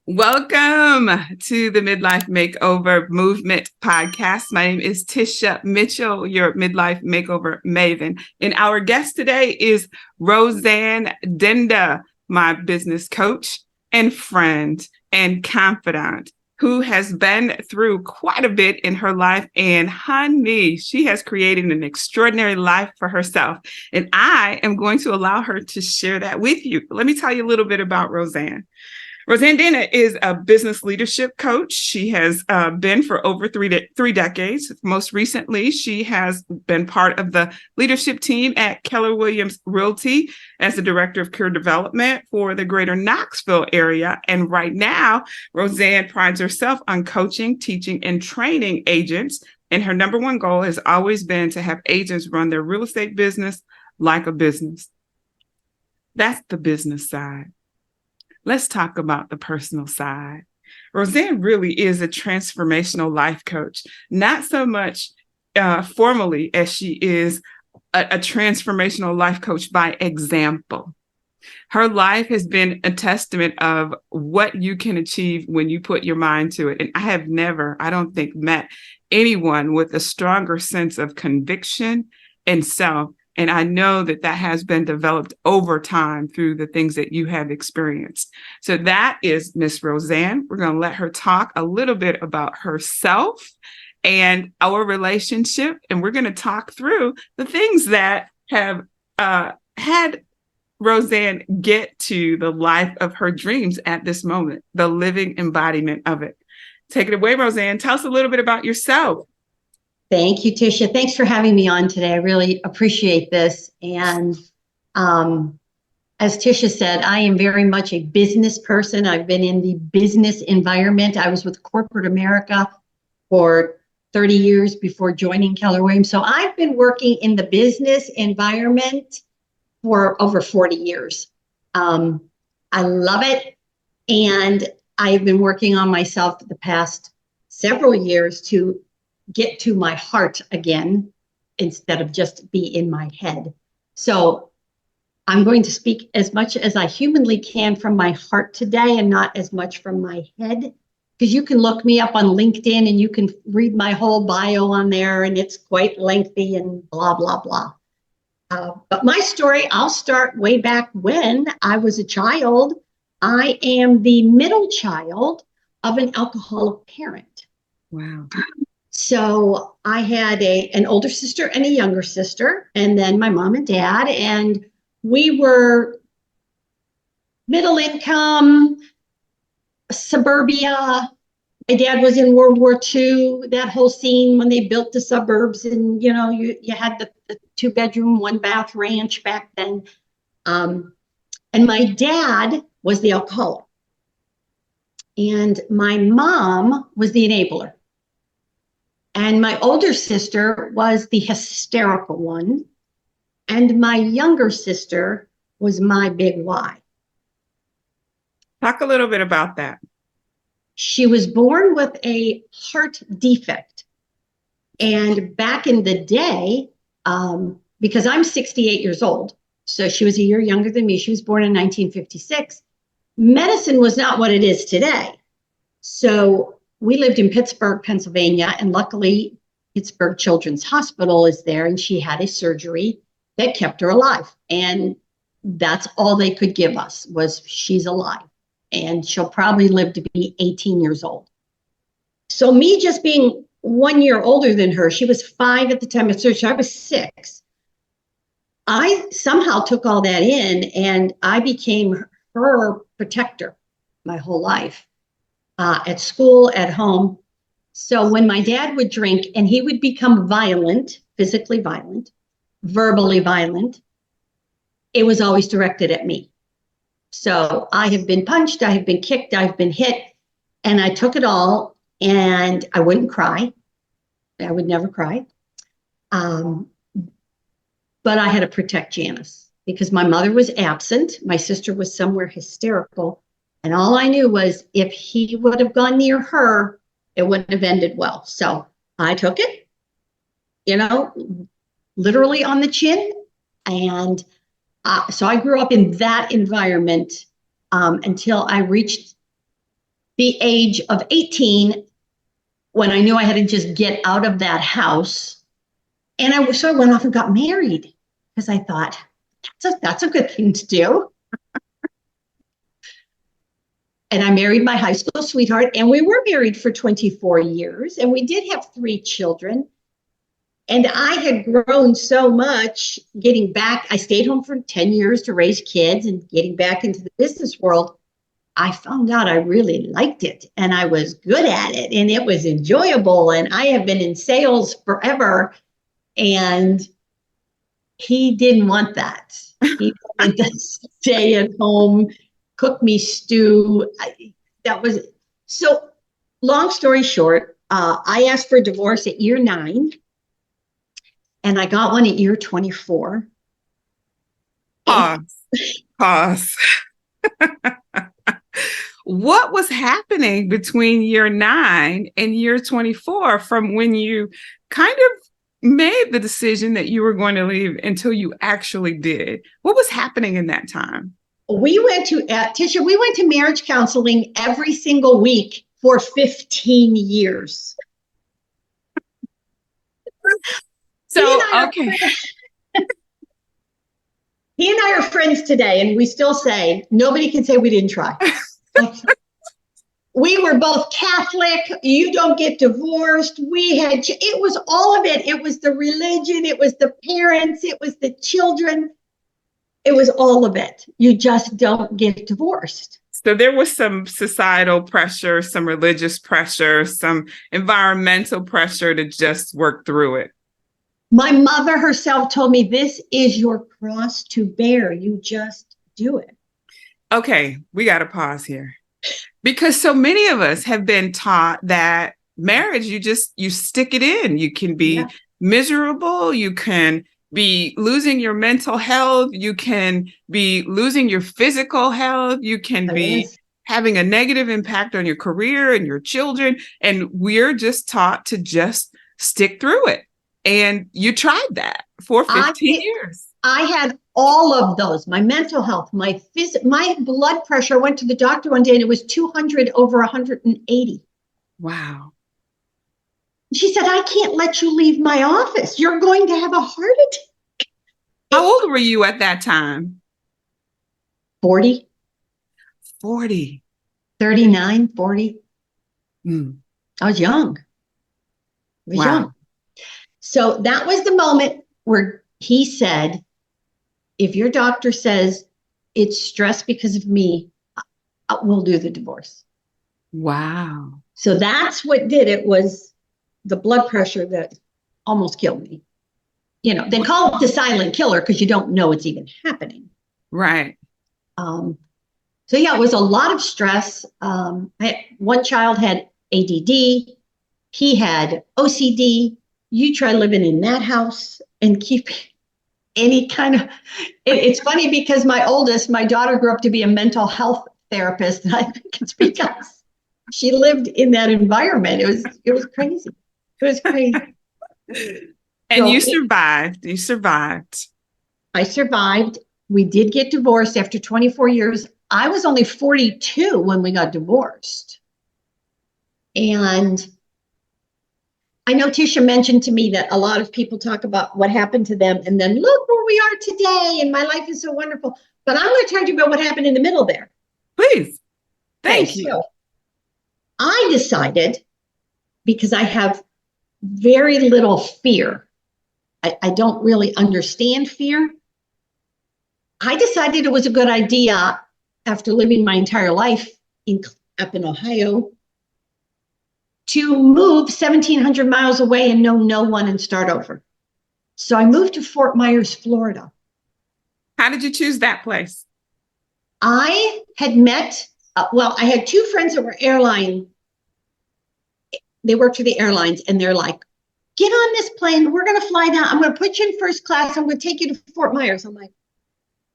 Welcome to the Midlife Makeover Movement podcast. My name is Tisha Mitchell, your Midlife Makeover Maven. And our guest today is Roseanne Denda, my business coach and friend and confidant who has been through quite a bit in her life. And honey, she has created an extraordinary life for herself. And I am going to allow her to share that with you. Let me tell you a little bit about Roseanne. Roseanne Dana is a business leadership coach. She has been for over three decades. Most recently, she has been part of the leadership team at Keller Williams Realty as the director of career development for the greater Knoxville area. And right now, Roseanne prides herself on coaching, teaching, and training agents. And her number one goal has always been to have agents run their real estate business like a business. That's the business side. Let's talk about the personal side. Roseanne really is a transformational life coach, not so much formally as she is a transformational life coach by example. Her life has been a testament of what you can achieve when you put your mind to it. And I have never, I don't think, met anyone with a stronger sense of conviction and self. And I know that that has been developed over time through the things that you have experienced. So that is Miss Roseanne. We're going to let her talk a little bit about herself and our relationship. And we're going to talk through the things that have had Roseanne get to the life of her dreams at this moment, the living embodiment of it. Take it away, Roseanne. Tell us a little bit about yourself. Thank you, Tisha. Thanks for having me on today. I really appreciate this. And as Tisha said, I am very much a business person. I've been in the business environment. I was with corporate America for 30 years before joining Keller Williams. So I've been working in the business environment for over 40 years. I love it. And I've been working on myself for the past several years to get to my heart again instead of just be in my head. So I'm going to speak as much as I humanly can from my heart today and not as much from my head, because you can look me up on LinkedIn and you can read my whole bio on there and it's quite lengthy and blah, blah, blah. But my story, I'll start way back when I was a child. I am the middle child of an alcoholic parent. Wow. So I had an older sister and a younger sister, and then my mom and dad, and we were middle income, suburbia. My dad was in World War II, that whole scene when they built the suburbs, and you had the 2-bedroom, 1-bath ranch back then. And my dad was the alcoholic, and my mom was the enabler. And my older sister was the hysterical one. And my younger sister was my big why. Talk a little bit about that. She was born with a heart defect. And back in the day, because I'm 68 years old, so she was a year younger than me. She was born in 1956. Medicine was not what it is today. So we lived in Pittsburgh, Pennsylvania, and luckily Pittsburgh Children's Hospital is there, and she had a surgery that kept her alive. And that's all they could give us was she's alive, and she'll probably live to be 18 years old. So me just being 1 year older than her, she was 5 at the time of surgery, I was 6. I somehow took all that in, and I became her protector my whole life. At school, at home. So when my dad would drink and he would become violent, physically violent, verbally violent, it was always directed at me. So I have been punched, I have been kicked, I've been hit, and I took it all, and I wouldn't cry. I would never cry. But I had to protect Janice because my mother was absent. My sister was somewhere hysterical. And all I knew was if he would have gone near her, it wouldn't have ended well. So I took it, literally on the chin. And so I grew up in that environment until I reached the age of 18 when I knew I had to just get out of that house. And I went off and got married because I thought, that's a good thing to do. And I married my high school sweetheart, and we were married for 24 years, and we did have 3 children. And I had grown so much getting back. I stayed home for 10 years to raise kids and getting back into the business world. I found out I really liked it and I was good at it and it was enjoyable. And I have been in sales forever. And he didn't want that. He wanted to stay at home, cook me stew. That was so. Long story short, I asked for a divorce at year 9, and I got one at year 24. Pause. What was happening between year 9 and year 24 from when you kind of made the decision that you were going to leave until you actually did? What was happening in that time? We went to, Tisha, we went to marriage counseling every single week for 15 years. So, okay. He and I are friends today, and we still say, nobody can say we didn't try. We were both Catholic. You don't get divorced. It was all of it. It was the religion. It was the parents. It was the children. It was all of it. You just don't get divorced. So there was some societal pressure, some religious pressure, some environmental pressure to just work through it. My mother herself told me, this is your cross to bear. You just do it. Okay, we got to pause here. Because so many of us have been taught that marriage, you stick it in. You can be miserable. You can be losing your mental health. You can be losing your physical health. You can be having a negative impact on your career and your children. And we're just taught to just stick through it. And you tried that for 15 years. I had all of those, my mental health, my blood pressure. I went to the doctor one day and it was 200 over 180. Wow. She said, I can't let you leave my office. You're going to have a heart attack. How old were you at that time? 40. 40. 39, 40. I was young. Young. So that was the moment where he said, if your doctor says it's stress because of me, we'll do the divorce. Wow. So that's what did it, was the blood pressure that almost killed me. You know, they call it the silent killer because you don't know it's even happening. Right. So yeah, it was a lot of stress. One child had ADD. He had OCD. You try living in that house and keep any kind of, it's funny because my daughter grew up to be a mental health therapist. And I think it's because she lived in that environment. It was crazy. It was crazy. And so you survived. You survived. I survived. We did get divorced after 24 years. I was only 42 when we got divorced. And I know Tisha mentioned to me that a lot of people talk about what happened to them and then look where we are today and my life is so wonderful. But I'm going to talk to you about what happened in the middle there. Please. Thank you. So I decided, because I have very little fear, I don't really understand fear. I decided it was a good idea, after living my entire life up in Ohio, to move 1,700 miles away and know no one and start over. So I moved to Fort Myers, Florida. How did you choose that place? I had met, I had 2 friends that were they worked for the airlines, and they're like, get on this plane. We're going to fly down. I'm going to put you in first class. I'm going to take you to Fort Myers. I'm like,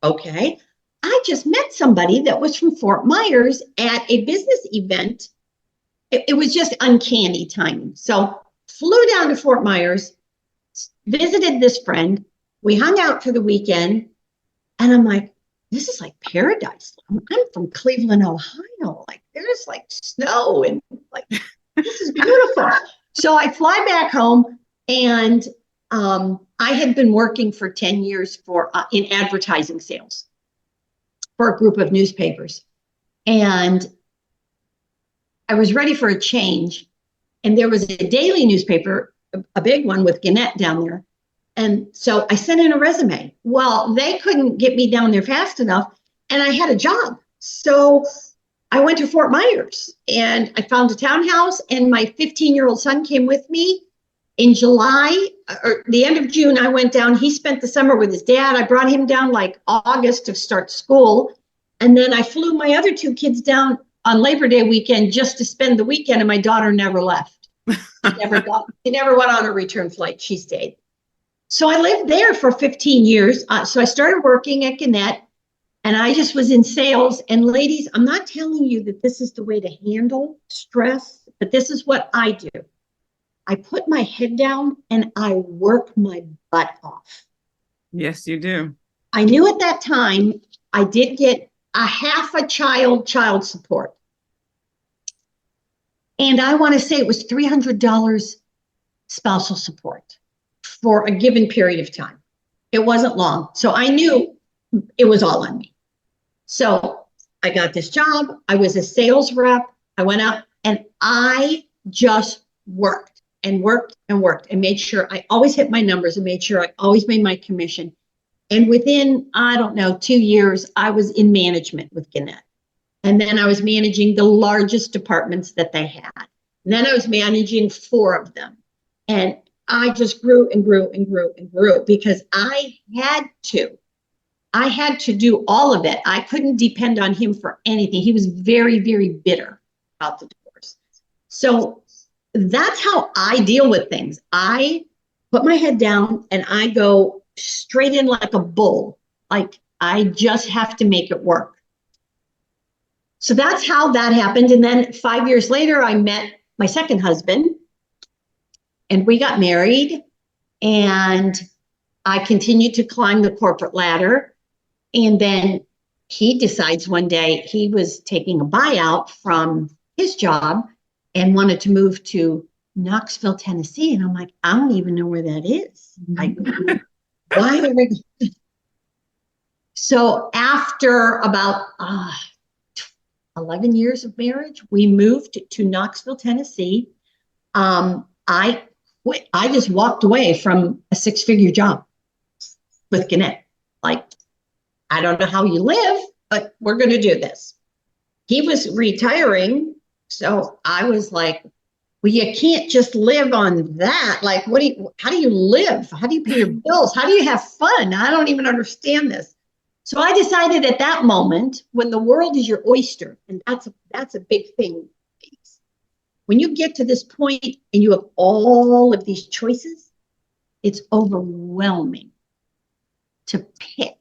okay. I just met somebody that was from Fort Myers at a business event. It was just uncanny timing. So flew down to Fort Myers, visited this friend. We hung out for the weekend. And I'm like, this is like paradise. I'm from Cleveland, Ohio. Like there's like snow and like this is beautiful. So I fly back home, and I had been working for 10 years for in advertising sales for a group of newspapers. And I was ready for a change. And there was a daily newspaper, a big one with Gannett down there. And so I sent in a resume. Well, they couldn't get me down there fast enough, and I had a job. So I went to Fort Myers, and I found a townhouse, and my 15-year-old son came with me. In July, or the end of June, I went down. He spent the summer with his dad. I brought him down like August to start school. And then I flew my other two kids down on Labor Day weekend just to spend the weekend, and my daughter never left. She never went on a return flight. She stayed. So I lived there for 15 years. So I started working at Gannett, and I just was in sales. And ladies, I'm not telling you that this is the way to handle stress, but this is what I do. I put my head down and I work my butt off. Yes, you do. I knew at that time I did get a half a child support. And I want to say it was $300 spousal support for a given period of time. It wasn't long. So I knew it was all on me. So I got this job. I was a sales rep. I went out and I just worked and worked and worked and made sure I always hit my numbers and made sure I always made my commission. And within, I don't know, 2 years, I was in management with Gannett. And then I was managing the largest departments that they had. And then I was managing 4 of them. And I just grew and grew and grew and grew because I had to. I had to do all of it. I couldn't depend on him for anything. He was very, very bitter about the divorce. So that's how I deal with things. I put my head down and I go straight in like a bull. Like I just have to make it work. So that's how that happened. And then 5 years later, I met my second husband and we got married, and I continued to climb the corporate ladder. And then he decides one day he was taking a buyout from his job and wanted to move to Knoxville, Tennessee. And I'm like, I don't even know where that is. Like, why are we? So after about 11 years of marriage, we moved to Knoxville, Tennessee. I quit. I just walked away from a 6-figure job with Gannett. Like, I don't know how you live, but we're going to do this. He was retiring. So I was like, well, you can't just live on that. Like, how do you live? How do you pay your bills? How do you have fun? I don't even understand this. So I decided at that moment, when the world is your oyster, and that's a big thing. When you get to this point and you have all of these choices, it's overwhelming to pick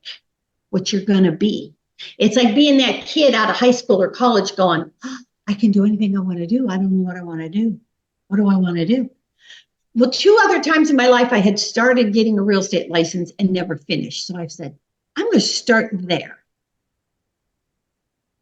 what you're going to be. It's like being that kid out of high school or college going, I can do anything I want to do. I don't know what I want to do. What do I want to do? Well, 2 other times in my life, I had started getting a real estate license and never finished. So I've said, I'm going to start there.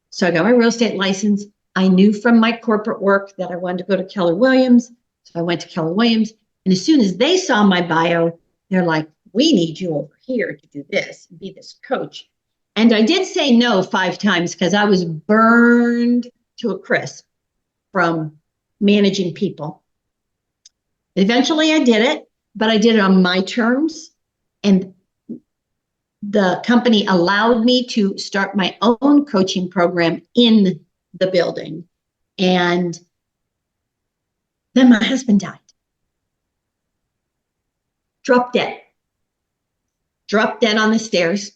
So I got my real estate license. I knew from my corporate work that I wanted to go to Keller Williams. So I went to Keller Williams. And as soon as they saw my bio, they're like, we need you over here to do this, be this coach. And I did say no 5 times because I was burned to a crisp from managing people. Eventually I did it, but I did it on my terms. And the company allowed me to start my own coaching program in the building. And then my husband died. Dropped dead on the stairs.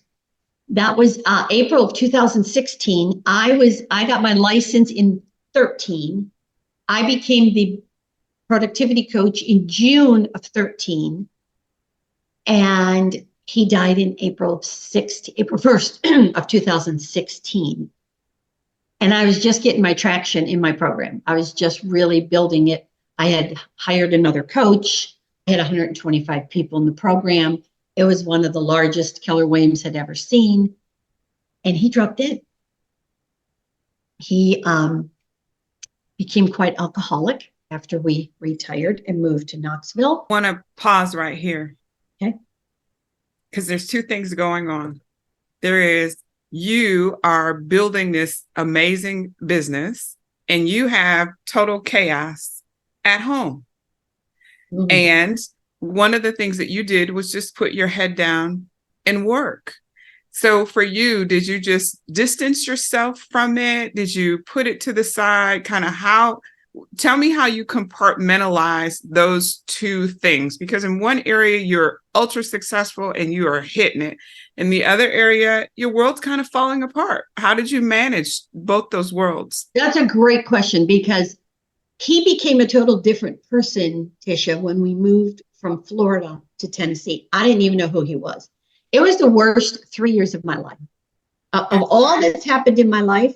That was April of 2016. I got my license in 13. I became the productivity coach in June of 13. And he died in April 1st of 2016. And I was just getting my traction in my program. I was just really building it. I had hired another coach. I had 125 people in the program. It was one of the largest Keller Williams had ever seen. and he dropped dead. He became quite alcoholic after we retired and moved to Knoxville. I want to pause right here. Okay. Because there's two things going on. There is, you are building this amazing business and you have total chaos at home. Mm-hmm. And one of the things that you did was just put your head down and work. So for you, did you just distance yourself from it? Did you put it to the side? Tell me how you compartmentalize those two things, because in one area you're ultra successful and you are hitting it. In the other area, your world's kind of falling apart. How did you manage both those worlds? That's a great question, because he became a total different person, Tisha, when we moved from Florida to Tennessee. I didn't even know who he was. It was the worst 3 years of my life. Of all that's happened in my life,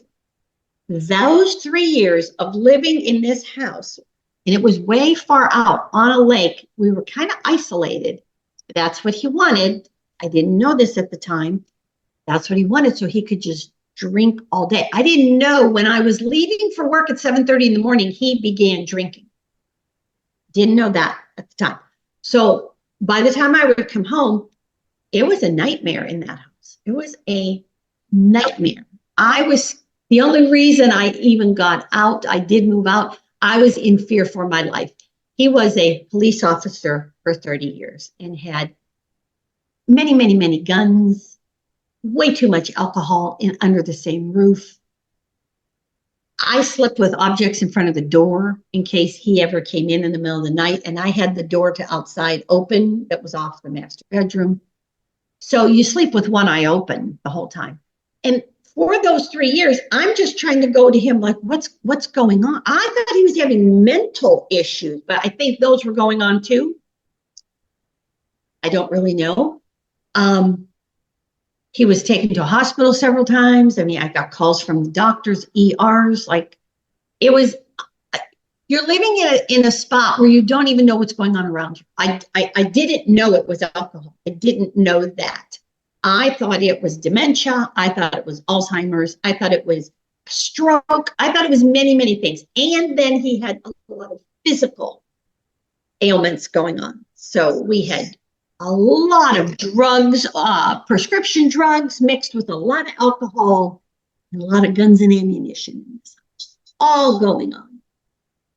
those 3 years of living in this house, and it was way far out on a lake. We were kind of isolated. That's what he wanted. I didn't know this at the time. That's what he wanted, so he could just drink all day. I didn't know when I was leaving for work at 7:30 in the morning, he began drinking. Didn't know that at the time. So by the time I would come home, it was a nightmare in that house. It was a nightmare. The only reason I even got out, I did move out, I was in fear for my life. He was a police officer for 30 years and had many, many, many guns, way too much alcohol under the same roof. I slept with objects in front of the door in case he ever came in the middle of the night, and I had the door to outside open that was off the master bedroom. So you sleep with one eye open the whole time. And for those 3 years, I'm just trying to go to him like, what's going on? I thought he was having mental issues, but I think those were going on too. I don't really know. He was taken to a hospital several times. I mean, I got calls from the doctors, ERs. Like, it was, you're living in a spot where you don't even know what's going on around you. I didn't know it was alcohol. I didn't know that. I thought it was dementia. I thought it was Alzheimer's. I thought it was stroke. I thought it was many, many things. And then he had a lot of physical ailments going on. So we had a lot of drugs, prescription drugs mixed with a lot of alcohol and a lot of guns and ammunition, all going on.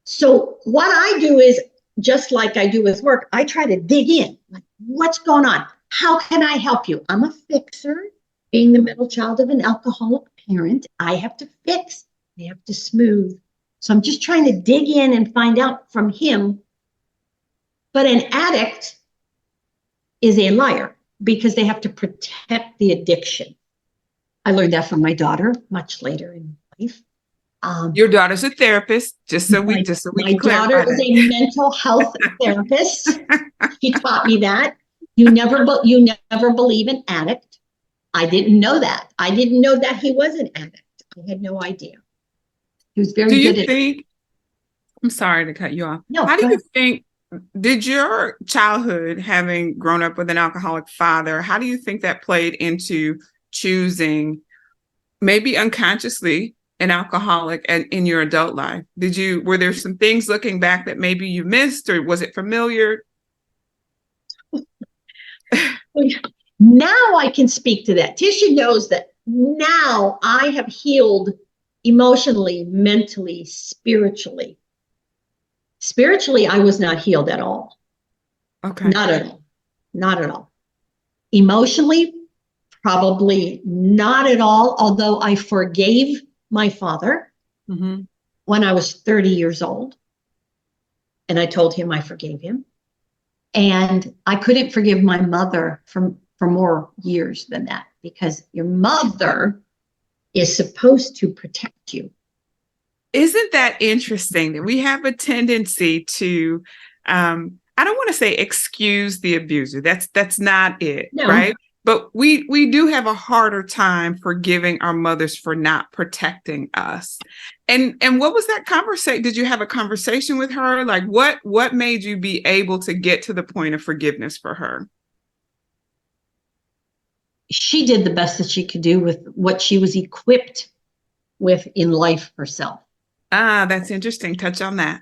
So what I do is, just like I do with work, I try to dig in. Like, what's going on? How can I help you? I'm a fixer. Being the middle child of an alcoholic parent, I have to fix. I have to smooth. So I'm just trying to dig in and find out from him. But an addict is a liar because they have to protect the addiction. I learned that from my daughter much later in life. Your daughter's a therapist, my daughter is a mental health therapist. She taught me that. You never believe an addict. I didn't know that. I didn't know that he was an addict. I had no idea. He was very good at it. I'm sorry to cut you off. No, how do you think, did your childhood, having grown up with an alcoholic father, how do you think that played into choosing, maybe unconsciously, an alcoholic in your adult life? Were there some things looking back that maybe you missed, or was it familiar? Now I can speak to that. Tisha knows that now I have healed emotionally, mentally, spiritually. Spiritually, I was not healed at all. Okay. Not at all. Not at all. Emotionally, probably not at all, although I forgave my father when I was 30 years old. And I told him I forgave him. And I couldn't forgive my mother for more years than that, because your mother is supposed to protect you. Isn't that interesting that we have a tendency to, I don't want to say excuse the abuser. That's not it, no. Right? But we do have a harder time forgiving our mothers for not protecting us. And what was that conversation? Did you have a conversation with her? Like, what made you be able to get to the point of forgiveness for her? she did the best that she could do with what she was equipped with in life herself. Ah, that's interesting. Touch on that.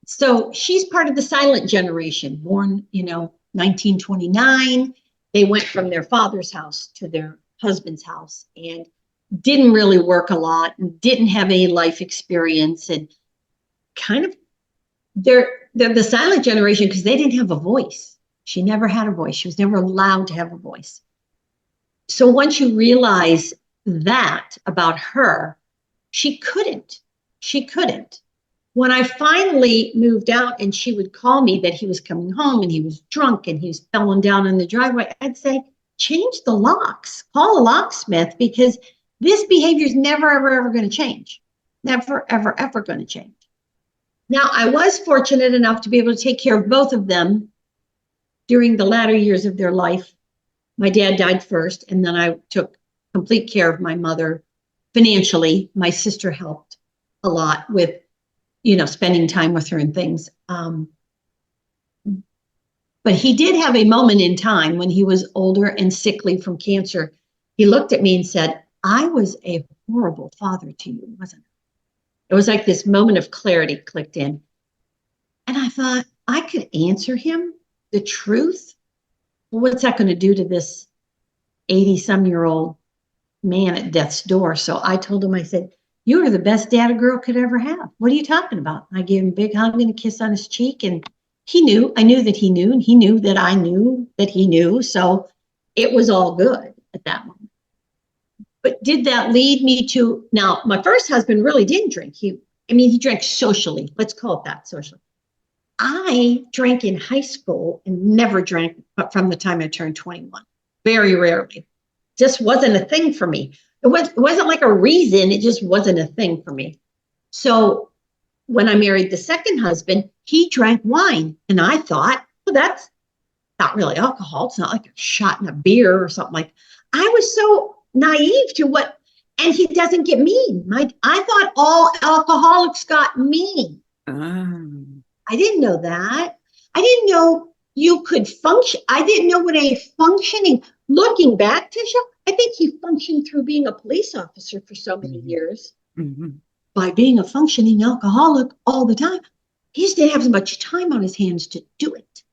So she's part of the silent generation, born, 1929. They went from their father's house to their husband's house and didn't really work a lot and didn't have any life experience, and kind of they're the silent generation because they didn't have a voice. She never had a voice. She was never allowed to have a voice. So once you realize that about her, she couldn't. She couldn't. When I finally moved out and she would call me that he was coming home and he was drunk and he was falling down in the driveway, I'd say, change the locks, call a locksmith, because this behavior is never, ever, ever going to change. Never, ever, ever going to change. Now, I was fortunate enough to be able to take care of both of them during the latter years of their life. My dad died first, and then I took complete care of my mother financially. My sister helped a lot with, spending time with her and things. But he did have a moment in time when he was older and sickly from cancer. He looked at me and said, I was a horrible father to you, wasn't it? It was like this moment of clarity clicked in. And I thought, I could answer him the truth. Well, what's that going to do to this 80-some-year-old man at death's door? So I told him, I said, you are the best dad a girl could ever have. What are you talking about? I gave him a big hug and a kiss on his cheek, and he knew. I knew that he knew, and he knew that I knew that he knew. So it was all good at that moment. But did that lead me to, now, my first husband really didn't drink. He drank socially. Let's call it that, socially. I drank in high school and never drank but from the time I turned 21. Very rarely. Just wasn't a thing for me. It wasn't like a reason. It just wasn't a thing for me. So when I married the second husband, he drank wine. And I thought, well, that's not really alcohol. It's not like a shot in a beer or something like that. I was so naive to what, and he doesn't get mean. I thought all alcoholics got mean. I didn't know that. I didn't know you could function. I didn't know what a functioning, looking back, Tisha, I think he functioned through being a police officer for so many years by being a functioning alcoholic all the time. He just didn't have as much time on his hands to do it.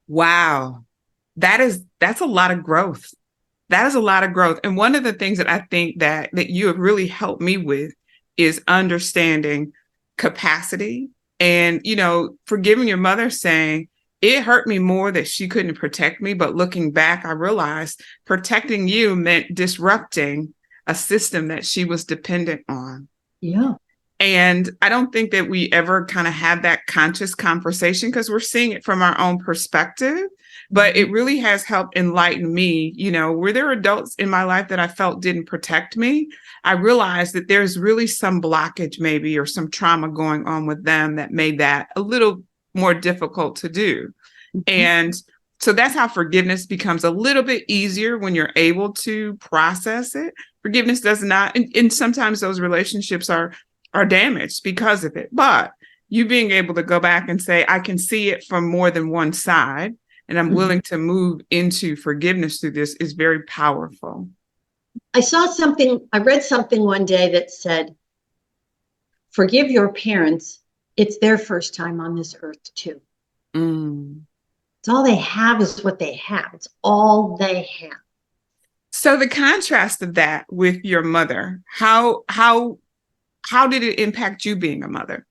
Wow. That's a lot of growth. That is a lot of growth. And one of the things that I think that you have really helped me with is understanding capacity and, forgiving your mother, saying it hurt me more that she couldn't protect me. But looking back, I realized protecting you meant disrupting a system that she was dependent on. Yeah. And I don't think that we ever kind of had that conscious conversation because we're seeing it from our own perspective. But it really has helped enlighten me. Were there adults in my life that I felt didn't protect me? I realized that there's really some blockage maybe or some trauma going on with them that made that a little more difficult to do. And so that's how forgiveness becomes a little bit easier when you're able to process it. Forgiveness does not, and sometimes those relationships are damaged because of it. But you being able to go back and say, I can see it from more than one side, and I'm willing to move into forgiveness through this is very powerful. I read something one day that said, forgive your parents. It's their first time on this earth too. It's all they have is what they have. It's all they have. So the contrast of that with your mother, how did it impact you being a mother?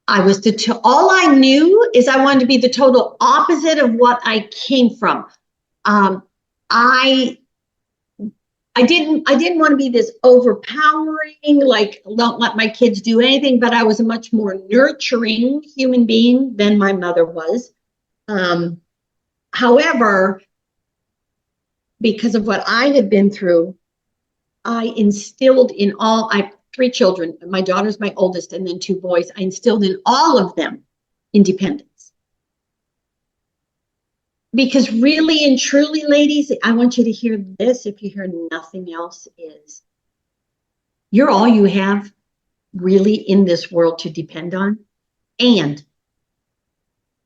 All I knew is I wanted to be the total opposite of what I came from. I didn't want to be this overpowering, like, don't let my kids do anything, but I was a much more nurturing human being than my mother was. However, because of what I had been through, I instilled in I have 3 children. My daughter's my oldest, and then 2 boys. I instilled in all of them independence. Because really and truly, ladies, I want you to hear this, if you hear nothing else, is you're all you have really in this world to depend on, and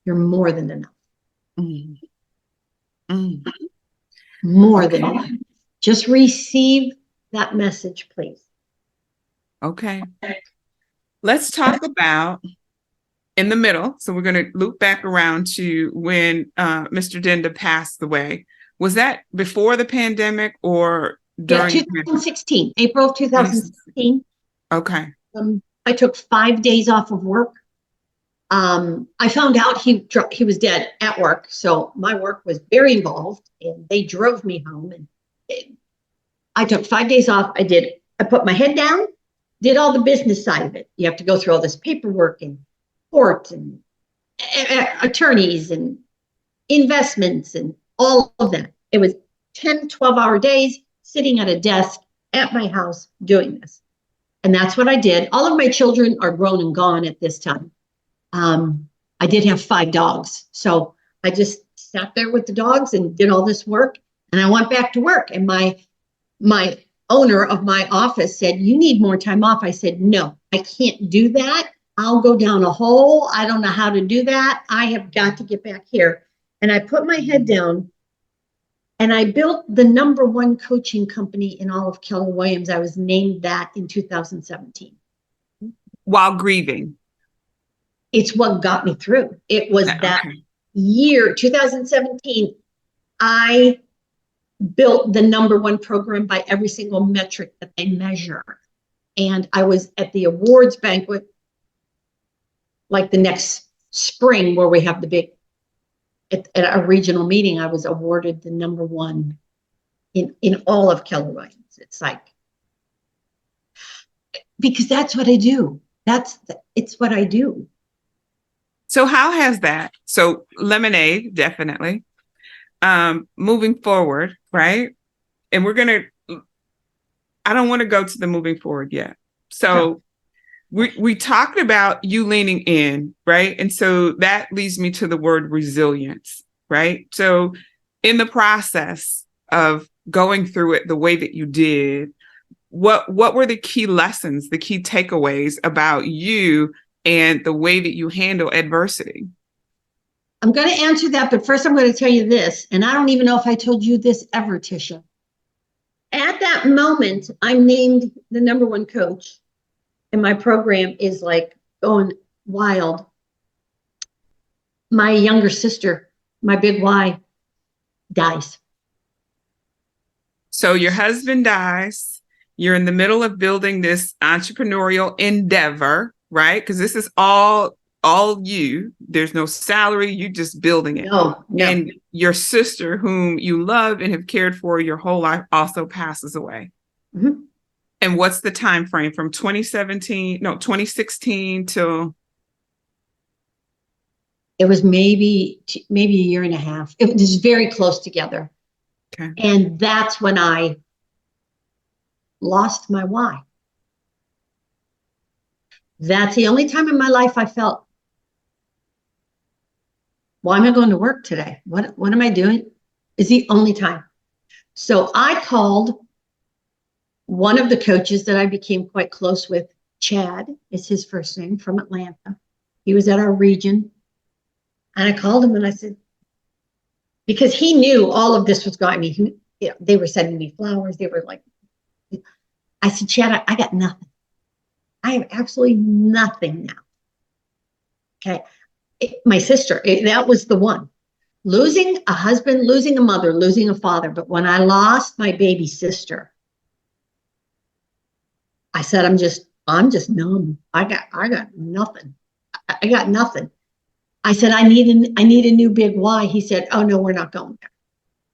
you're more than enough. Mm. Mm. More Okay. than enough. Just receive that message, please. Okay. Let's talk about in the middle. So we're going to loop back around to when Mr. Denda passed away. Was that before the pandemic or Yeah, during? 2016, April of 2016. Okay. I took 5 days off of work. I found out he was dead at work, so my work was very involved, and they drove me home. And I took 5 days off. I put my head down, did all the business side of it. You have to go through all this paperwork and court and attorneys and investments and all of that. It was 10, 12-hour days sitting at a desk at my house doing this. And that's what I did. All of my children are grown and gone at this time. I did have 5 dogs. So I just sat there with the dogs and did all this work. And I went back to work. And my owner of my office said, "You need more time off." I said, "No, I can't do that. I'll go down a hole. I don't know how to do that. I have got to get back here." And I put my head down and I built the #1 coaching company in all of Keller Williams. I was named that in 2017. While grieving. It's what got me through. It was that year, 2017, I built the #1 program by every single metric that they measure. And I was at the awards banquet, like the next spring, where we have the big, at a regional meeting, I was awarded the #1 in all of Keller Williams. It's like, because that's what I do. It's what I do. So how has that? So Lemonade, definitely. Moving forward, right? And I don't want to go to the moving forward yet. So we talked about you leaning in, right? And so that leads me to the word resilience, right? So in the process of going through it the way that you did, what were the key lessons, the key takeaways about you and the way that you handle adversity? I'm going to answer that, but first I'm going to tell you this, and I don't even know if I told you this ever, Tisha. At that moment, I'm named the #1 coach, and my program is like going wild. My younger sister, my big Y, dies. So your husband dies. You're in the middle of building this entrepreneurial endeavor, right? Because this is all you. There's no salary. You're just building it. No. And your sister, whom you love and have cared for your whole life, also passes away. Mm-hmm. And what's the time frame from 2016 till? It was maybe a year and a half. It was very close together. Okay. And that's when I lost my why. That's the only time in my life I felt, why am I going to work today? What am I doing? Is the only time. So I called one of the coaches that I became quite close with. Chad is his first name, from Atlanta. He was at our region. And I called him and I said, because he knew all of this was going on. They were sending me flowers. They were like, I said, "Chad, I got nothing. I have absolutely nothing now." Okay. My sister, that was the one. Losing a husband, losing a mother, losing a father. But when I lost my baby sister, I said, I'm just numb. I got nothing. I got nothing. I said, I need a new big why. He said, "Oh no, we're not going there.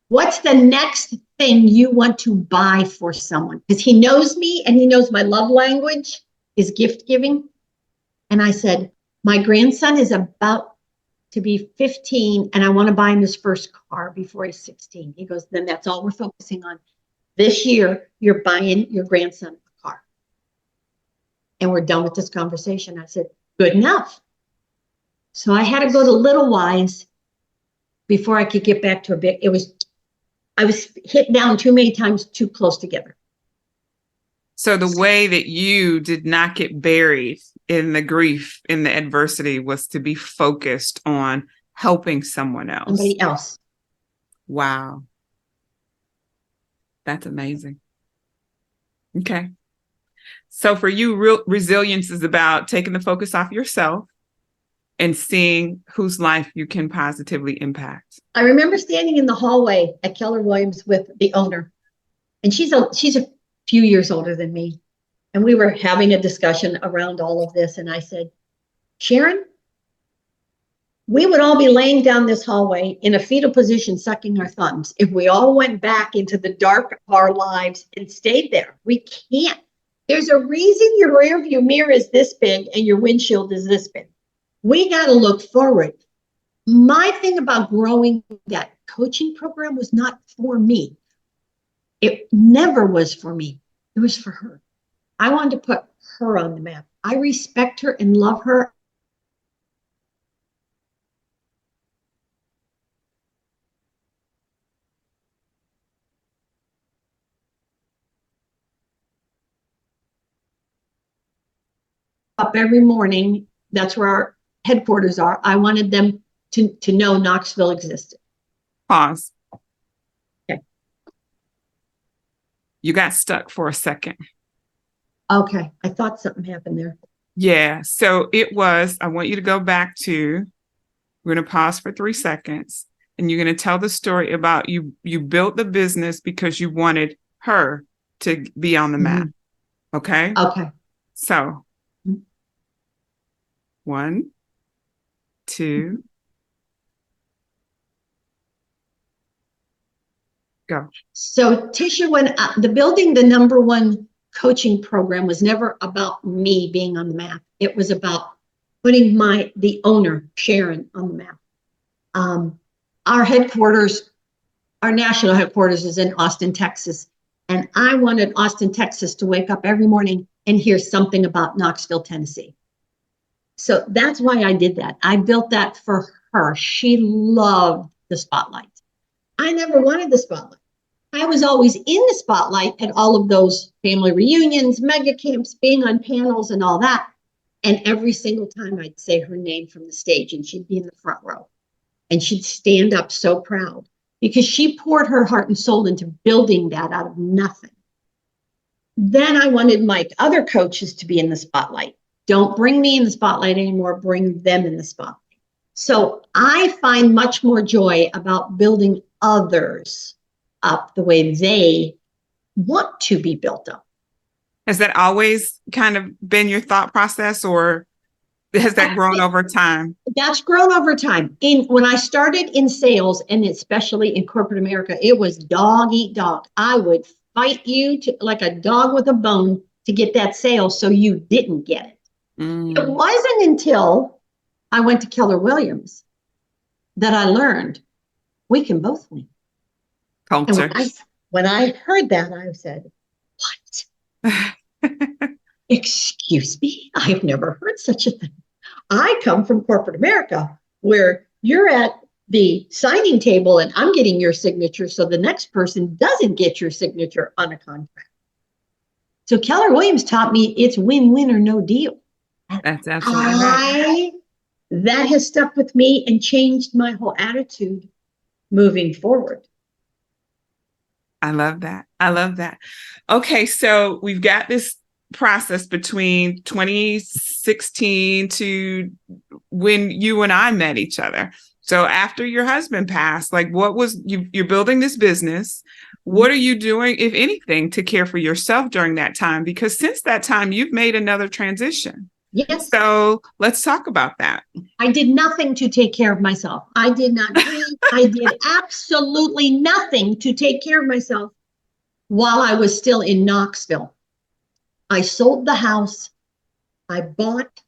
What's the next thing you want to buy for someone?" Because he knows me and he knows my love language is gift giving. And I said, "My grandson is about to be 15 and I want to buy him his first car before he's 16. He goes, "Then that's all we're focusing on. This year, you're buying your grandson a car." And we're done with this conversation. I said, "Good enough." So I had to go to little wise before I could get back to a big. I was hit down too many times, too close together. So the way that you did not get buried in the grief, in the adversity, was to be focused on helping someone else. Somebody else. Wow. That's amazing. Okay. So for you, real resilience is about taking the focus off yourself and seeing whose life you can positively impact. I remember standing in the hallway at Keller Williams with the owner, and she's a few years older than me. And we were having a discussion around all of this. And I said, Sharon, we would all be laying down this hallway in a fetal position, sucking our thumbs, if we all went back into the dark of our lives and stayed there. We can't. There's a reason your rear view mirror is this big and your windshield is this big. We got to look forward. My thing about growing that coaching program was not for me. It never was for me. It was for her. I wanted to put her on the map. I respect her and love her. Up every morning. That's where our headquarters are. I wanted them to know Knoxville existed. Pause. Okay. You got stuck for a second. Okay. I thought something happened there. Yeah. So it was, I want you to go back to, we're going to pause for 3 seconds, and you're going to tell the story about you built the business because you wanted her to be on the map. Okay. Okay. So 1, 2, go. So Tisha, when the building the number one coaching program was never about me being on the map. It was about putting the owner, Sharon, on the map. Our headquarters, our national headquarters is in Austin, Texas. And I wanted Austin, Texas to wake up every morning and hear something about Knoxville, Tennessee. So that's why I did that. I built that for her. She loved the spotlight. I never wanted the spotlight. I was always in the spotlight at all of those family reunions, mega camps, being on panels and all that. And every single time I'd say her name from the stage and she'd be in the front row. And she'd stand up so proud because she poured her heart and soul into building that out of nothing. Then I wanted my other coaches to be in the spotlight. Don't bring me in the spotlight anymore, bring them in the spotlight. So I find much more joy about building others up the way they want to be built up. Has that always kind of been your thought process, or has that grown over time? That's grown over time. When I started in sales, and especially in corporate America, it was dog eat dog. I would fight you like a dog with a bone to get that sale so you didn't get it. It wasn't until I went to Keller Williams that I learned we can both win. Culture. And when I heard that, I said, what? Excuse me? I've never heard such a thing. I come from corporate America where you're at the signing table and I'm getting your signature so the next person doesn't get your signature on a contract. So Keller Williams taught me it's win-win or no deal. That's absolutely right. That has stuck with me and changed my whole attitude moving forward. I love that. I love that. Okay, so we've got this process between 2016 to when you and I met each other. So after your husband passed, like what was you're building this business. What are you doing, if anything, to care for yourself during that time? Because since that time, you've made another transition. Yes. So let's talk about that. I did nothing to take care of myself. I did not drink. I did absolutely nothing to take care of myself while I was still in Knoxville. I sold the house. I bought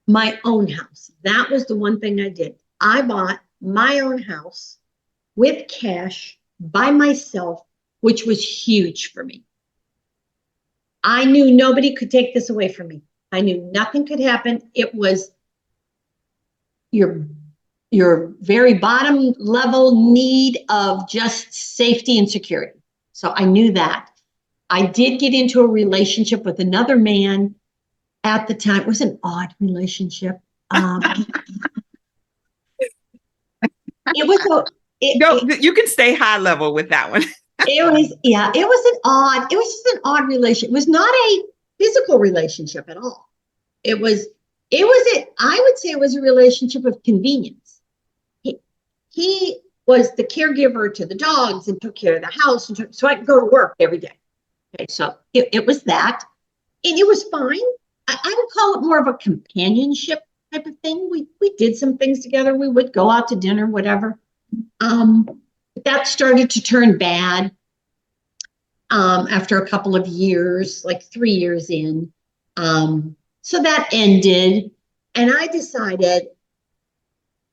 my own house. That was the one thing I did. I bought my own house with cash by myself, which was huge for me. I knew nobody could take this away from me. I knew nothing could happen. It was your very bottom level need of just safety and security. So I knew that. I did get into a relationship with another man at the time. It was an odd relationship. it was a, No, you can stay high level with that one. it was just an odd relation. It was not a physical relationship at all. I would say it was a relationship of convenience. He was the caregiver to the dogs and took care of the house, so I could go to work every day. Okay, so it was that, and it was fine. I would call it more of a companionship type of thing. We did some things together. We would go out to dinner, whatever. That started to turn bad after a couple of years, like 3 years in. So that ended, and I decided,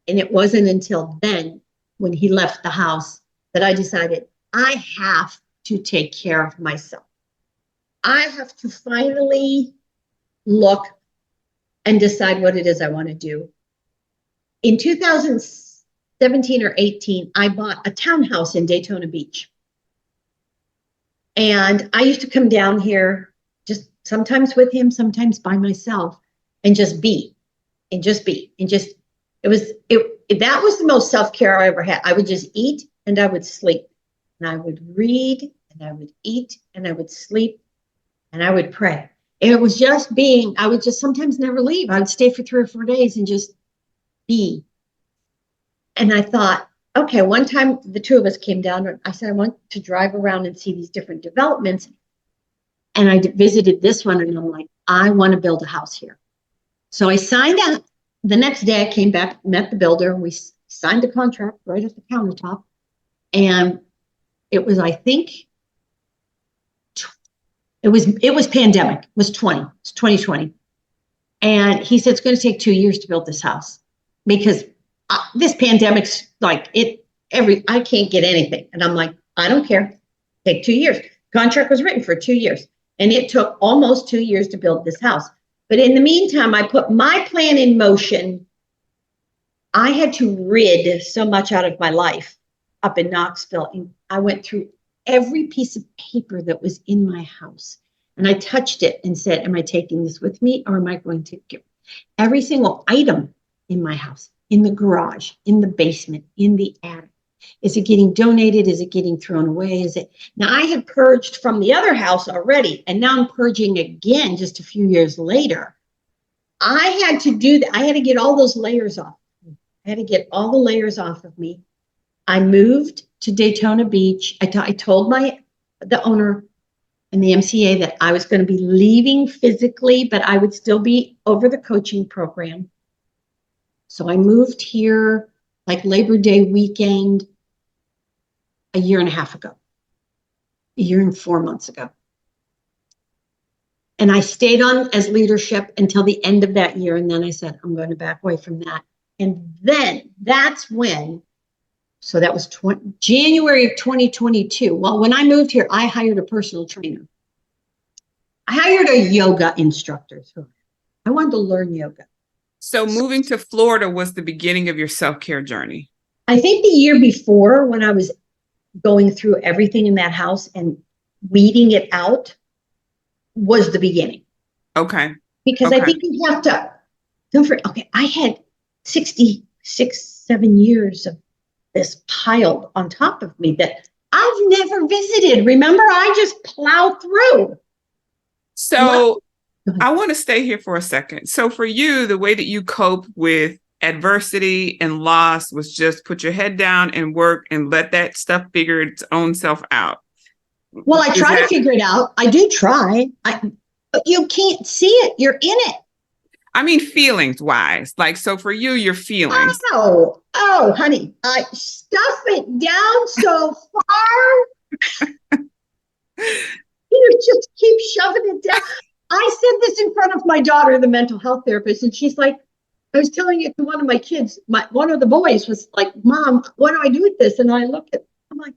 and it wasn't until then when he left the house that I decided I have to take care of myself. I have to finally look and decide what it is I want to do. In 2017 or 18, I bought a townhouse in Daytona Beach. And I used to come down here just sometimes with him, sometimes by myself, and just be, and just be, and just, that was the most self-care I ever had. I would just eat and I would sleep, and I would read and I would eat and I would sleep and I would pray. And it was just being, I would just sometimes never leave. I would stay for 3 or 4 days and just be. And I thought, okay, one time the two of us came down. I said, I want to drive around and see these different developments. And I visited this one, and I'm like, I want to build a house here. So I signed up. The next day I came back, met the builder, and we signed a contract right at the countertop. And it was, I think, it was pandemic. It was 2020. And he said, it's going to take 2 years to build this house because this pandemic's like I can't get anything. And I'm like, I don't care. Take 2 years. Contract was written for 2 years. And it took almost 2 years to build this house. But in the meantime, I put my plan in motion. I had to rid so much out of my life up in Knoxville. And I went through every piece of paper that was in my house. And I touched it and said, am I taking this with me, or am I going to get every single item in my house, in the garage, in the basement, in the attic? Is it getting donated? Is it getting thrown away? Now I had purged from the other house already, and now I'm purging again just a few years later. I had to do that. I had to get all those layers off. I had to get all the layers off of me. I moved to Daytona Beach. I told the owner and the MCA that I was going to be leaving physically, but I would still be over the coaching program. So I moved here like Labor Day weekend a year and a half ago, a year and 4 months ago. And I stayed on as leadership until the end of that year. And then I said, I'm going to back away from that. And then that's when, so that was January of 2022. Well, when I moved here, I hired a personal trainer. I hired a yoga instructor. So I wanted to learn yoga. So moving to Florida was the beginning of your self-care journey. I think the year before, when I was going through everything in that house and weeding it out, was the beginning. Okay. Because I think you have to, I had 7 years of this piled on top of me that I've never visited. Remember, I just plowed through. So I want to stay here for a second. So for you, the way that you cope with adversity and loss was just put your head down and work and let that stuff figure its own self out. Well, I try to figure it out. I do try. But you can't see it. You're in it. I mean, feelings wise. Like, so for you, your feelings. Oh, honey, I stuff it down so far. You just keep shoving it down. I said this in front of my daughter, the mental health therapist, and she's like, I was telling it to one of my kids. One of the boys was like, Mom, what do I do with this? And I looked at, I'm like,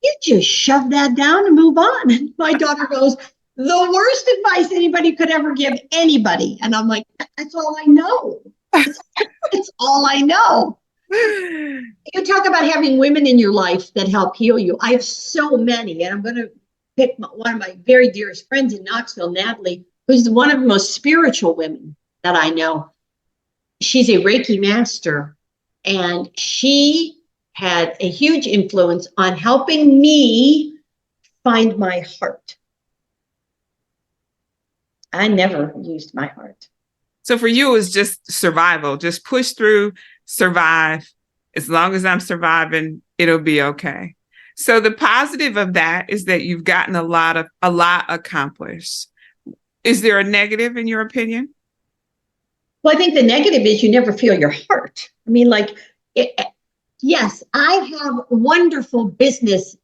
you just shove that down and move on. And my daughter goes, the worst advice anybody could ever give anybody. And I'm like, that's all I know. It's all I know. You talk about having women in your life that help heal you. I have so many, and I'm going to pick one of my very dearest friends in Knoxville, Natalie, who's one of the most spiritual women that I know. She's a Reiki master, and she had a huge influence on helping me find my heart. I never used my heart. So for you, it was just survival, just push through, survive. As long as I'm surviving, it'll be okay. So the positive of that is that you've gotten a lot accomplished. Is there a negative in your opinion? Well, I think the negative is you never feel your heart. I mean, like, yes, I have wonderful business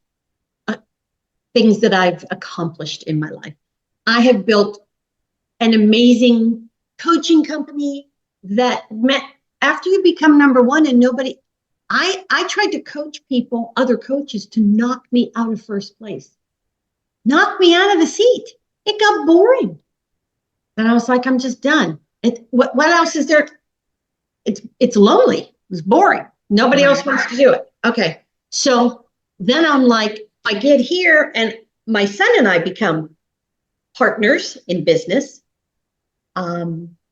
things that I've accomplished in my life. I have built an amazing coaching company that met after you become number one and nobody, I tried to coach people, other coaches, to knock me out of first place, knock me out of the seat. It got boring. And I was like, I'm just done. What else is there? It's lonely. It was boring. Nobody else wants to do it. Okay. So then I'm like, I get here and my son and I become partners in business.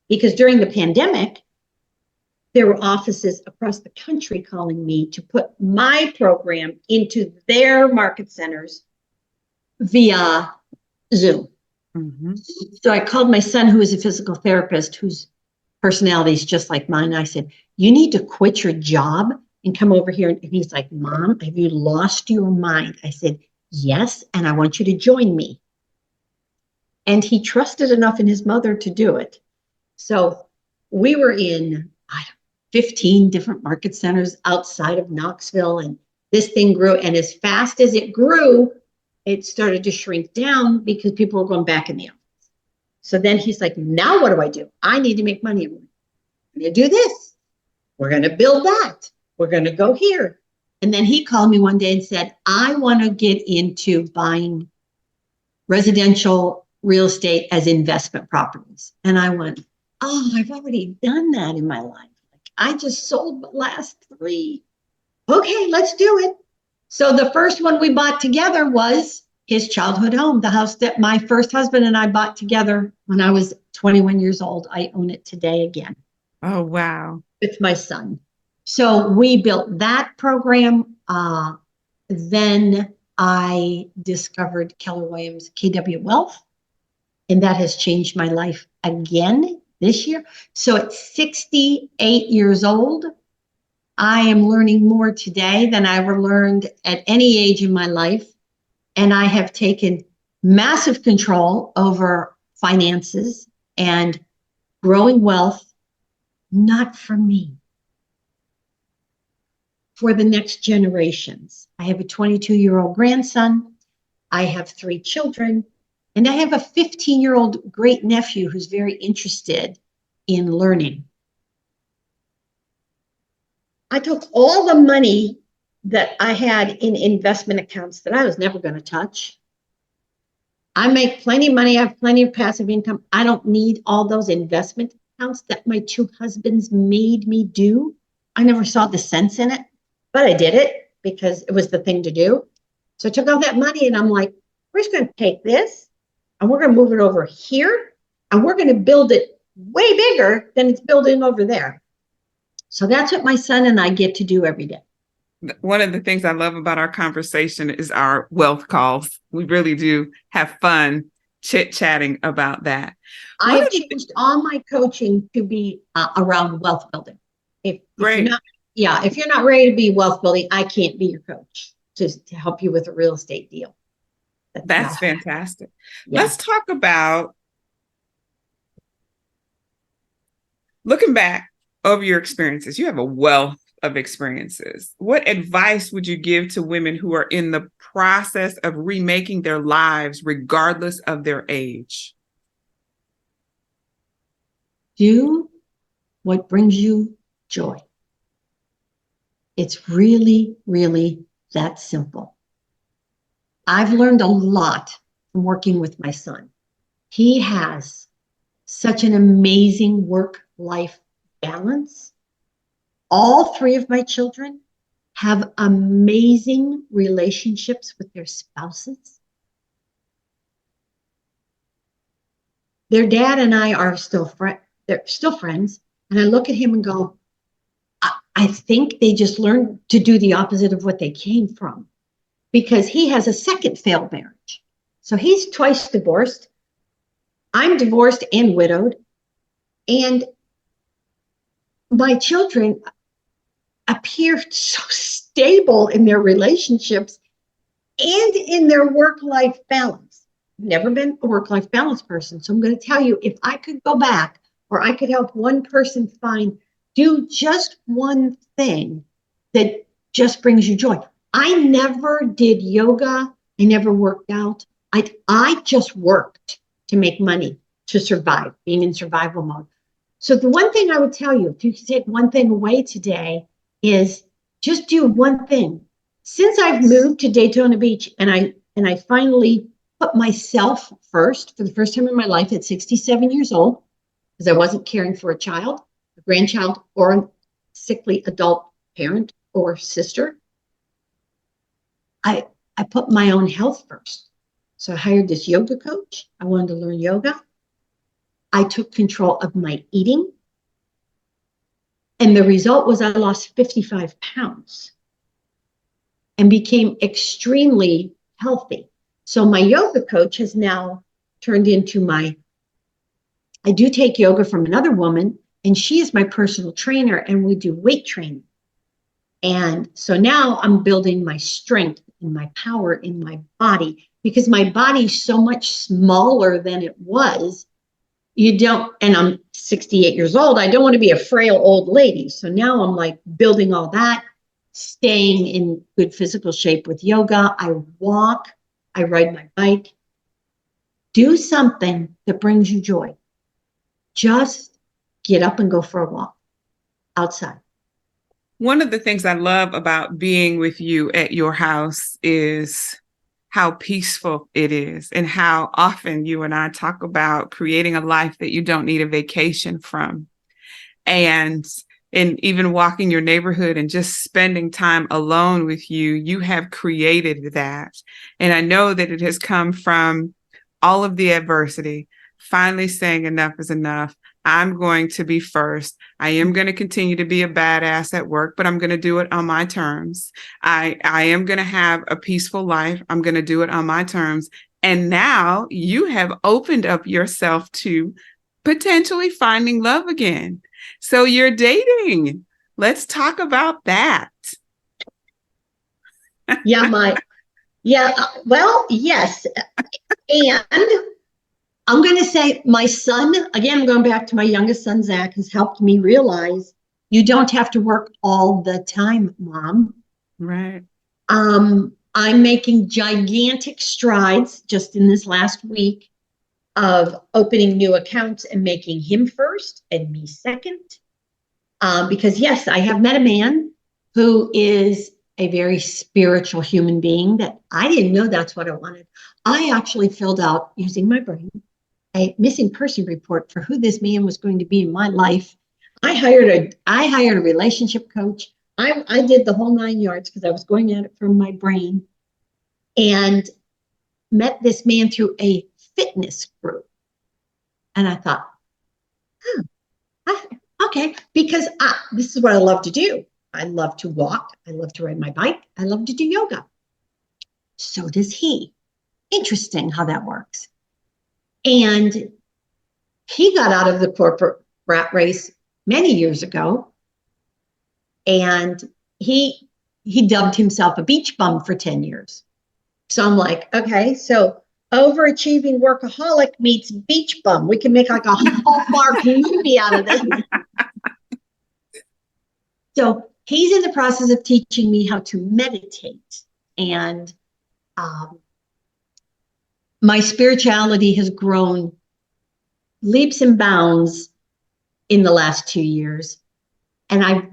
Because during the pandemic, there were offices across the country calling me to put my program into their market centers via Zoom. Mm-hmm. So I called my son, who is a physical therapist, whose personality is just like mine. I said, you need to quit your job and come over here. And he's like, Mom, have you lost your mind? I said, yes, and I want you to join me. And he trusted enough in his mother to do it. So we were in 15 different market centers outside of Knoxville, and this thing grew. And as fast as it grew, it started to shrink down because people were going back in the office. So then he's like, now what do? I need to make money. I'm going to do this. We're going to build that. We're going to go here. And then he called me one day and said, I want to get into buying residential real estate as investment properties. And I went, oh, I've already done that in my life. Like, I just sold the last 3. Okay, let's do it. So the first one we bought together was his childhood home, the house that my first husband and I bought together when I was 21 years old. I own it today again. Oh, wow. With my son. So we built that program. Then I discovered Keller Williams KW Wealth, and that has changed my life again this year. So at 68 years old, I am learning more today than I ever learned at any age in my life. And I have taken massive control over finances and growing wealth, not for me, for the next generations. I have a 22-year-old grandson. I have 3 children. And I have a 15-year-old great nephew who's very interested in learning. I took all the money that I had in investment accounts that I was never going to touch. I make plenty of money. I have plenty of passive income. I don't need all those investment accounts that my 2 husbands made me do. I never saw the sense in it, but I did it because it was the thing to do. So I took all that money and I'm like, we're just going to take this and we're going to move it over here and we're going to build it way bigger than it's building over there. So that's what my son and I get to do every day. One of the things I love about our conversation is our wealth calls. We really do have fun chit-chatting about that. I've changed all my coaching to be around wealth building. If you're not ready to be wealth building, I can't be your coach to help you with a real estate deal. That's fantastic. Yeah. Let's talk about looking back over your experiences. You have a wealth of experiences. What advice would you give to women who are in the process of remaking their lives regardless of their age? Do what brings you joy. It's really, really that simple. I've learned a lot from working with my son. He has such an amazing work-life balance. All 3 of my children have amazing relationships with their spouses. Their dad and I are still friends. They're still friends. And I look at him and go, I think they just learned to do the opposite of what they came from, because he has a second failed marriage. So he's twice divorced. I'm divorced and widowed. And my children appear so stable in their relationships and in their work-life balance. I've never been a work-life balance person. So I'm going to tell you, if I could go back, or I could help one person do just one thing that just brings you joy. I never did yoga. I never worked out. I just worked to make money, to survive, being in survival mode. So the one thing I would tell you, if you could take one thing away today, is just do one thing. Since I've moved to Daytona Beach, and I finally put myself first for the first time in my life at 67 years old, because I wasn't caring for a child, a grandchild, or a sickly adult parent or sister. I put my own health first. So I hired this yoga coach. I wanted to learn yoga. I took control of my eating. And the result was I lost 55 pounds and became extremely healthy. So my yoga coach has now turned into I do take yoga from another woman, and she is my personal trainer, and we do weight training. And so now I'm building my strength and my power in my body, because my body's so much smaller than it was. And I'm 68 years old. I don't want to be a frail old lady. So now I'm like building all that, staying in good physical shape with yoga. I walk, I ride my bike. Do something that brings you joy. Just get up and go for a walk outside. One of the things I love about being with you at your house is how peaceful it is, and how often you and I talk about creating a life that you don't need a vacation from. And even walking your neighborhood and just spending time alone with you, you have created that. And I know that it has come from all of the adversity, finally saying enough is enough. I'm going to be first. I am going to continue to be a badass at work, but I'm going to do it on my terms. I am going to have a peaceful life. I'm going to do it on my terms. And now you have opened up yourself to potentially finding love again. So you're dating. Let's talk about that. Well, yes. And I'm going to say my son, again, I'm going back to my youngest son, Zach, has helped me realize you don't have to work all the time, Mom. Right. I'm making gigantic strides just in this last week of opening new accounts and making him first and me second. Because yes, I have met a man who is a very spiritual human being that I didn't know that's what I wanted. I actually filled out, using my brain, a missing person report for who this man was going to be in my life. I hired a relationship coach. I did the whole 9 yards because I was going at it from my brain, and met this man through a fitness group. And I thought, okay, because this is what I love to do. I love to walk. I love to ride my bike. I love to do yoga. So does he. Interesting how that works. And he got out of the corporate rat race many years ago. And he dubbed himself a beach bum for 10 years. So I'm like, okay, so overachieving workaholic meets beach bum. We can make like a Hallmark movie out of this. So he's in the process of teaching me how to meditate. And my spirituality has grown leaps and bounds in the last 2 years. And I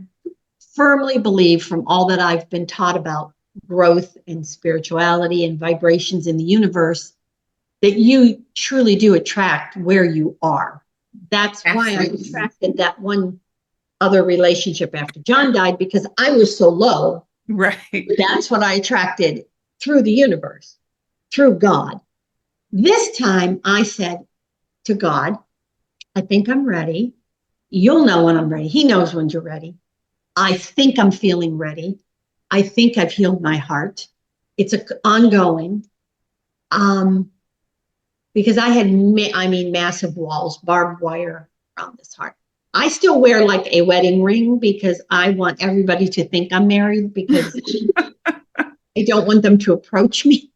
firmly believe, from all that I've been taught about growth and spirituality and vibrations in the universe, that you truly do attract where you are. That's why I attracted that one other relationship after John died, because I was so low. Right. That's what I attracted through the universe, through God. This time I said to God, I think I'm ready. You'll know when I'm ready. He knows when you're ready. I think I'm feeling ready. I think I've healed my heart. It's ongoing. Because I had, massive walls, barbed wire around this heart. I still wear like a wedding ring because I want everybody to think I'm married because I don't want them to approach me.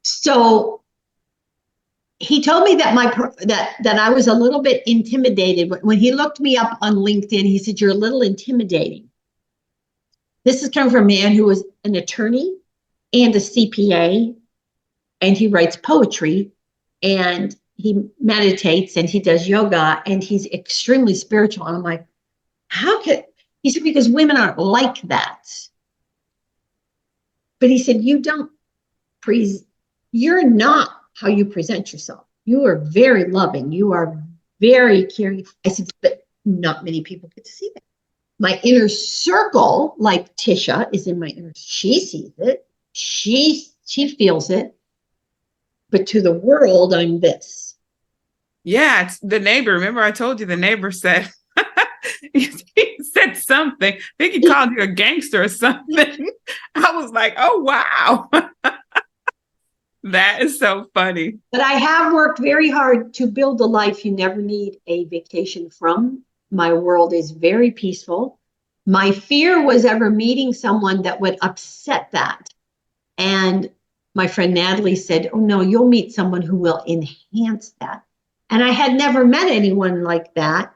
So he told me that I was a little bit intimidated. When he looked me up on LinkedIn, he said, "You're a little intimidating." This is coming from a man who was an attorney and a CPA, and he writes poetry, and he meditates, and he does yoga, and he's extremely spiritual. And I'm like, how could, he said, because women aren't like that. But he said, you're not how you present yourself. You are very loving. You are very caring. I said, but not many people get to see that. My inner circle, like Tisha is in my inner, she sees it. She feels it. But to the world, I'm this. Yeah, it's the neighbor. Remember, I told you the neighbor said, he said something. I think he called you a gangster or something. I was like, oh, wow. That is so funny. But I have worked very hard to build a life you never need a vacation from. My world is very peaceful. My fear was ever meeting someone that would upset that. And my friend Natalie said, "Oh, no, you'll meet someone who will enhance that." And I had never met anyone like that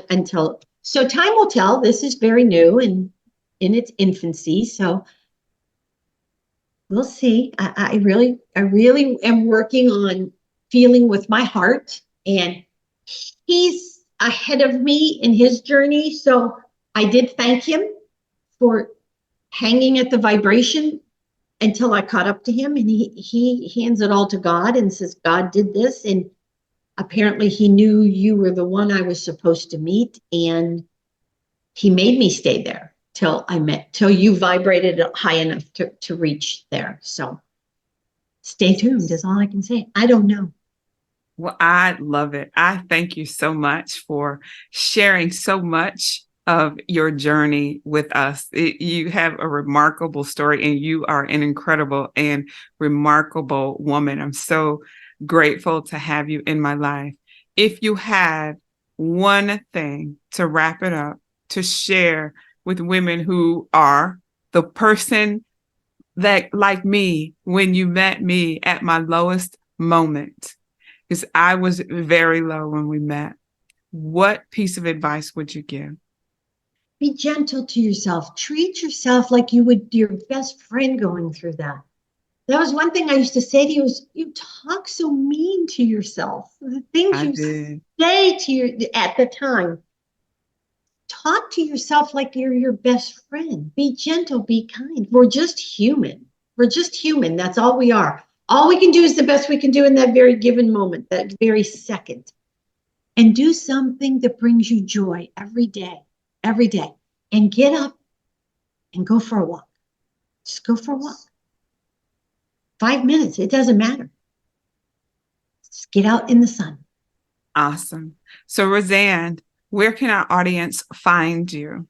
until, so time will tell. This is very new and in its infancy. So we'll see. I really am working on feeling with my heart, and he's ahead of me in his journey. So I did thank him for hanging at the vibration until I caught up to him, and he hands it all to God and says, "God did this, and apparently he knew you were the one I was supposed to meet, and he made me stay there till you vibrated high enough to reach there." So stay tuned is all I can say. I don't know. Well, I love it. I thank you so much for sharing so much of your journey with us. You have a remarkable story, and you are an incredible and remarkable woman. I'm so grateful to have you in my life. If you had one thing to wrap it up, to share with women who are the person that, like me, when you met me at my lowest moment, because I was very low when we met, what piece of advice would you give? Be gentle to yourself. Treat yourself like you would your best friend going through that. That was one thing I used to say to you is, you talk so mean to yourself. The things I you did. say to you at the time. Talk to yourself like you're your best friend. Be gentle, be kind. We're just human. We're just human. That's all we are. All we can do is the best we can do in that very given moment, that very second. And do something that brings you joy every day, and get up and go for a walk. Just go for a walk. 5 minutes, it doesn't matter. Just get out in the sun. Awesome. So, Roseanne, where can our audience find you?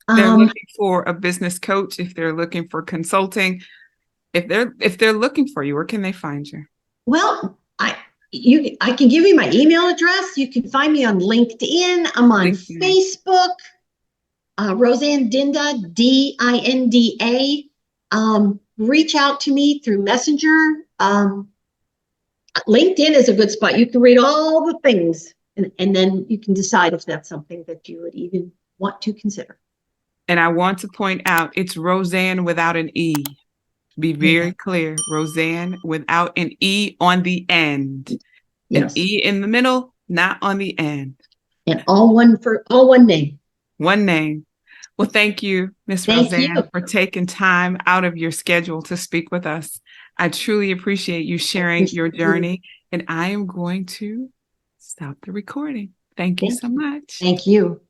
They're looking for a business coach, if they're looking for consulting, if they're looking for you, where can they find you? Well, I can give you my email address. You can find me on LinkedIn. I'm on Facebook. Roseanne Dinda, Dinda. Reach out to me through Messenger. LinkedIn is a good spot. You can read all the things, and then you can decide if that's something that you would even want to consider. And I want to point out, it's Roseanne without an E. Be very clear, Roseanne without an E on the end. Yes. An E in the middle, not on the end. And all one name. One name. Well, thank you, Miss Roseanne, for taking time out of your schedule to speak with us. I truly appreciate you sharing your journey, and I am going to stop the recording. Thank you so much. Thank you.